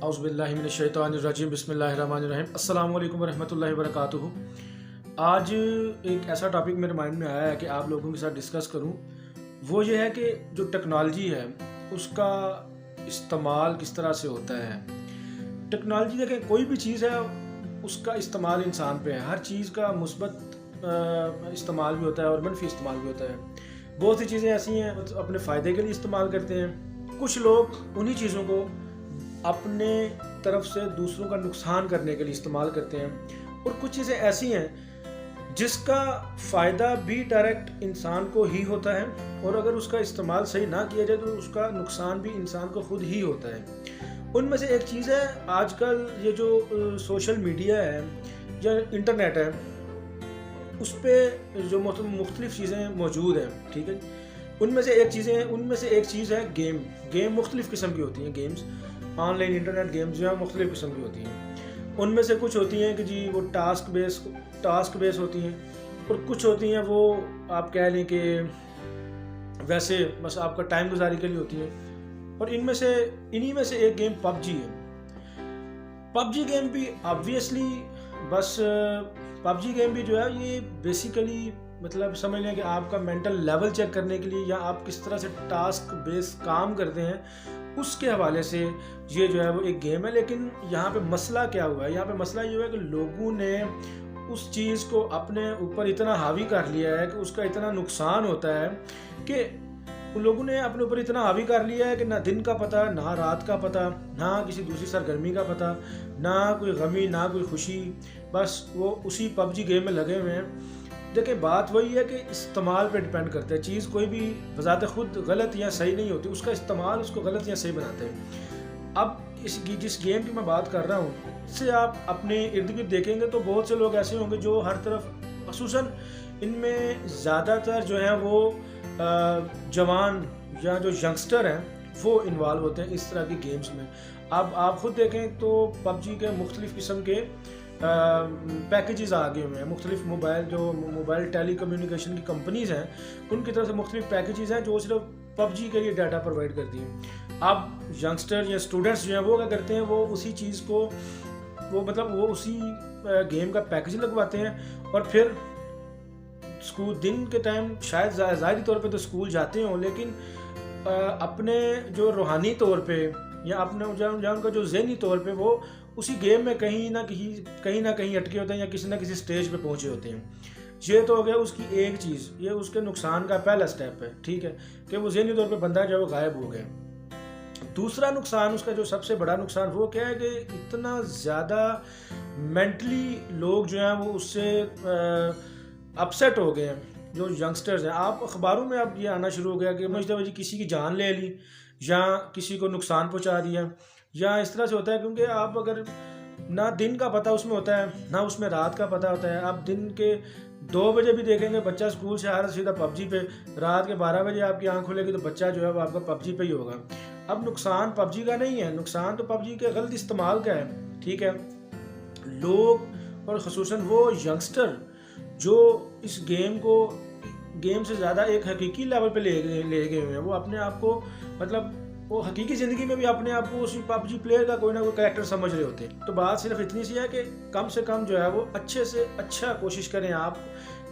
اعوذ باللہ من الشیطان الرجیم بسم اللہ الرحمن الرحیم السلام علیکم ورحمۃ اللہ وبرکاتہ۔ آج ایک ایسا ٹاپک میرے مائنڈ میں آیا ہے کہ آپ لوگوں کے ساتھ ڈسکس کروں، وہ یہ ہے کہ جو ٹیکنالوجی ہے اس کا استعمال کس طرح سے ہوتا ہے۔ ٹیکنالوجی دیکھیں، کوئی بھی چیز ہے اس کا استعمال انسان پہ ہے۔ ہر چیز کا مثبت استعمال بھی ہوتا ہے اور منفی استعمال بھی ہوتا ہے۔ بہت سی چیزیں ایسی ہیں اپنے فائدے کے لیے استعمال کرتے ہیں، کچھ لوگ انہی چیزوں کو اپنے طرف سے دوسروں کا نقصان کرنے کے لیے استعمال کرتے ہیں، اور کچھ چیزیں ایسی ہیں جس کا فائدہ بھی ڈائریکٹ انسان کو ہی ہوتا ہے، اور اگر اس کا استعمال صحیح نہ کیا جائے تو اس کا نقصان بھی انسان کو خود ہی ہوتا ہے۔ ان میں سے ایک چیز ہے آج کل یہ جو سوشل میڈیا ہے یا انٹرنیٹ ہے، اس پہ جو مختلف چیزیں موجود ہیں، ٹھیک ہے۔ ان میں سے ایک چیز ہے گیم مختلف قسم کی ہوتی ہیں۔ Games on line internet games جو ہیں مختلف قسم کی ہوتی ہیں۔ ان میں سے کچھ ہوتی ہیں کہ جی وہ ٹاسک بیس ہوتی ہیں، اور کچھ ہوتی ہیں وہ آپ کہہ لیں کہ ویسے بس آپ کا ٹائم گزاری کے لیے ہوتی ہیں۔ اور انہی میں سے ایک گیم پب جی ہے۔ پب جی گیم بھی آبویسلی پب جی گیم بھی جو ہے یہ بیسیکلی مطلب سمجھ لیں کہ آپ کا مینٹل لیول چیک کرنے کے لیے، یا آپ کس طرح سے ٹاسک بیس کام کرتے ہیں اس کے حوالے سے یہ جو ہے وہ ایک گیم ہے۔ لیکن یہاں پہ مسئلہ کیا ہوا ہے؟ یہاں پہ مسئلہ یہ ہوا ہے کہ لوگوں نے اس چیز کو اپنے اوپر اتنا حاوی کر لیا ہے کہ اس کا اتنا نقصان ہوتا ہے کہ لوگوں نے اپنے اوپر اتنا حاوی کر لیا ہے کہ نہ دن کا پتہ، نہ رات کا پتہ، نہ کسی دوسری سرگرمی کا پتہ، نہ کوئی غمی، نہ کوئی خوشی، بس وہ اسی پب جی گیم میں لگے ہوئے ہیں۔ دیکھیں، بات وہی ہے کہ استعمال پہ ڈیپینڈ کرتا ہے۔ چیز کوئی بھی بذات خود غلط یا صحیح نہیں ہوتی، اس کا استعمال اس کو غلط یا صحیح بناتے ہیں۔ اب جس گیم کی میں بات کر رہا ہوں، اس سے آپ اپنے ارد گرد دیکھیں گے تو بہت سے لوگ ایسے ہوں گے جو ہر طرف، خصوصاً ان میں زیادہ تر جو ہیں وہ جوان یا جو ینگسٹر ہیں وہ انوالو ہوتے ہیں اس طرح کی گیمز میں۔ اب آپ خود دیکھیں تو پب جی کے مختلف قسم کے پیکیجز آگے ہوئے ہیں۔ مختلف موبائل ٹیلی کمیونیکیشن کی کمپنیز ہیں، ان کی طرف سے مختلف پیکیجز ہیں جو صرف پب جی کے لیے ڈیٹا پرووائڈ کرتی ہیں۔ اب ینگسٹر یا اسٹوڈنٹس جو ہیں وہ کیا کرتے ہیں، وہ اسی چیز کو وہ اسی گیم کا پیکیج لگواتے ہیں، اور پھر اسکول دن کے ٹائم شاید ظاہری طور پہ تو اسکول جاتے ہوں، لیکن اپنے جو روحانی طور پہ یا اپنے ان کا جو ذہنی طور پہ وہ اسی گیم میں کہیں نہ کہیں اٹکے ہوتے ہیں یا کسی نہ کسی سٹیج پہ پہنچے ہوتے ہیں۔ یہ تو ہو گیا اس کی ایک چیز، یہ اس کے نقصان کا پہلا سٹیپ ہے، ٹھیک ہے، کہ وہ ذہنی طور پہ بندہ جو ہے وہ غائب ہو گیا۔ دوسرا نقصان، اس کا جو سب سے بڑا نقصان وہ کیا ہے کہ اتنا زیادہ مینٹلی لوگ جو ہیں وہ اس سے اپسیٹ ہو گئے ہیں، جو ینگسٹرز ہیں۔ آپ اخباروں میں اب یہ آنا شروع ہو گیا کہ مجھے کسی کی جان لے لی، یا کسی کو نقصان پہنچا دیا، یا اس طرح سے ہوتا ہے، کیونکہ آپ اگر نہ دن کا پتہ اس میں ہوتا ہے، نہ اس میں رات کا پتہ ہوتا ہے۔ آپ دن کے 2 بجے بھی دیکھیں گے بچہ اسکول سے آ رہا سیدھا پب جی پہ، رات کے 12 بجے آپ کی آنکھ کھلے گی تو بچہ جو ہے وہ آپ کا پب جی پہ ہی ہوگا۔ اب نقصان پب جی کا نہیں ہے، نقصان تو پب جی کے غلط استعمال کا ہے، ٹھیک ہے۔ لوگ، اور خصوصاً وہ ینگسٹر جو اس گیم سے زیادہ ایک حقیقی لیول پہ لے گئے ہوئے ہیں، وہ اپنے آپ کو مطلب وہ حقیقی زندگی میں بھی اپنے آپ کو اسی پب جی پلیئر کا کوئی نہ کوئی کریکٹر سمجھ رہے ہوتے ہیں۔ تو بات صرف اتنی سی ہے کہ کم سے کم جو ہے وہ اچھے سے اچھا کوشش کریں، آپ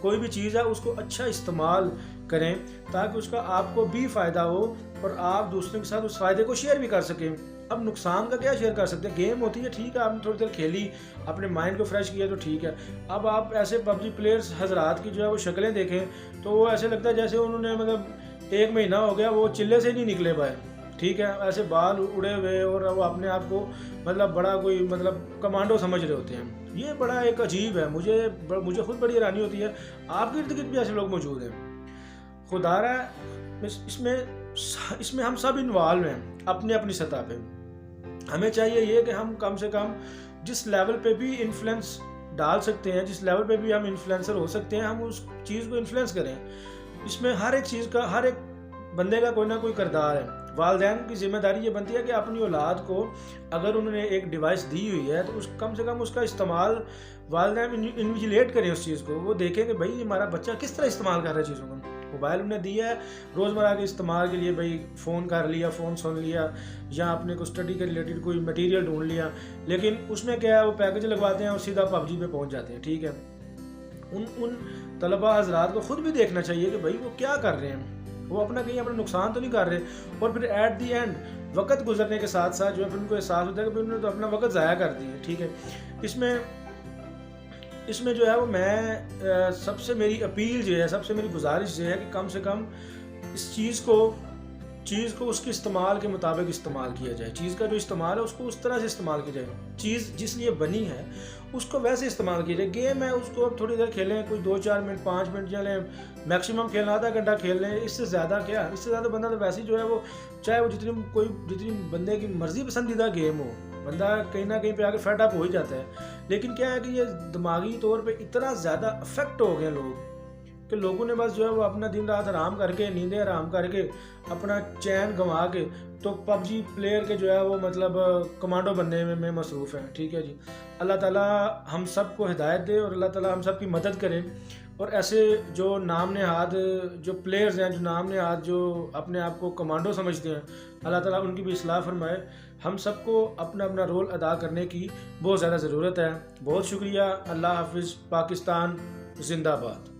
کوئی بھی چیز ہے اس کو اچھا استعمال کریں تاکہ اس کا آپ کو بھی فائدہ ہو اور آپ دوسروں کے ساتھ اس فائدے کو شیئر بھی کر سکیں۔ اب نقصان کا کیا شیئر کر سکتے ہیں؟ گیم ہوتی ہے، ٹھیک ہے، آپ نے تھوڑی دیر کھیلی، اپنے مائنڈ کو فریش کیا تو ٹھیک ہے۔ اب آپ ایسے پب جی پلیئرز حضرات کی جو ہے وہ شکلیں دیکھیں تو وہ ایسے لگتا ہے جیسے انہوں نے مطلب 1 مہینہ ہو گیا وہ چلے سے نہیں نکلے پائے، ٹھیک ہے، ایسے بال اڑے ہوئے، اور وہ اپنے آپ کو مطلب بڑا کوئی مطلب کمانڈو سمجھ رہے ہوتے ہیں۔ یہ بڑا ایک عجیب ہے، مجھے خود بڑی حیرانی ہوتی ہے۔ آپ کے ارد گرد بھی ایسے لوگ موجود ہیں، خدا رہا ہے اس میں ہم سب انوالو ہیں اپنی اپنی سطح پہ۔ ہمیں چاہیے یہ کہ ہم کم سے کم جس لیول پہ بھی انفلوئنس ڈال سکتے ہیں، جس لیول پہ بھی ہم انفلوئنسر ہو سکتے ہیں، ہم اس چیز کو انفلوئنس کریں۔ اس میں ہر ایک چیز کا، ہر ایک بندے کا کوئی نہ کوئی کردار ہے۔ والدین کی ذمہ داری یہ بنتی ہے کہ اپنی اولاد کو اگر انہوں نے ایک ڈیوائس دی ہوئی ہے تو کم سے کم اس کا استعمال والدین انویجیلیٹ کریں، اس چیز کو وہ دیکھیں کہ بھائی ہمارا بچہ کس طرح استعمال کر رہا ہے چیزوں کو۔ موبائل انہیں دیا ہے روزمرہ کے استعمال کے لیے، بھائی فون کر لیا، فون سن لیا، یا اپنے کو اسٹڈی کے ریلیٹڈ کوئی مٹیریل ڈھونڈ لیا، لیکن اس میں کیا ہے وہ پیکج لگواتے ہیں اور سیدھا پب جی پہ پہنچ جاتے ہیں. ٹھیک ہے، ان طلباء حضرات کو خود بھی دیکھنا چاہیے کہ بھائی وہ کیا کر رہے ہیں، وہ اپنا کہیں اپنا نقصان تو نہیں کر رہے. اور پھر ایٹ دی اینڈ وقت گزرنے کے ساتھ ساتھ جو ہے پھر ان کو احساس ہوتا ہے کہ انہوں نے تو اپنا وقت ضائع کر دیا. ٹھیک ہے، اس میں جو ہے وہ میں سب سے میری اپیل جو ہے، سب سے میری گزارش جو ہے کہ کم سے کم اس چیز کو اس کے استعمال کے مطابق استعمال کیا جائے. چیز کا جو استعمال ہے اس کو اس طرح سے استعمال کیا جائے، چیز جس لیے بنی ہے اس کو ویسے استعمال کیا جائے. گیم ہے اس کو اب تھوڑی دیر کھیلیں، کوئی 2-4 منٹ 5 منٹ چلیں، میکسیمم کھیلنا آدھا گھنٹہ کھیل لیں، اس سے زیادہ کیا، اس سے زیادہ بندہ تو ویسے ہی جو ہے وہ چاہے وہ جتنی بندے کی مرضی پسندیدہ گیم ہو، بندہ کہیں نہ کہیں پہ آ کے فیڈ اپ ہو ہی جاتا ہے. لیکن کیا ہے کہ یہ دماغی طور پہ اتنا زیادہ افیکٹ ہو گئے لوگ کہ لوگوں نے بس جو ہے وہ اپنا دن رات آرام کر کے، نیندیں آرام کر کے، اپنا چین گنوا کے تو پب جی پلیئر کے جو ہے وہ مطلب کمانڈو بننے میں مصروف ہیں. ٹھیک ہے جی، اللہ تعالیٰ ہم سب کو ہدایت دے اور اللہ تعالیٰ ہم سب کی مدد کرے. اور ایسے جو نام نہاد جو پلیئرز ہیں، جو نام نہاد جو اپنے آپ کو کمانڈو سمجھتے ہیں، اللہ تعالیٰ ان کی بھی اصلاح فرمائے. ہم سب کو اپنا اپنا رول ادا کرنے کی بہت زیادہ ضرورت ہے. بہت شکریہ. اللہ حافظ. پاکستان زندہ باد.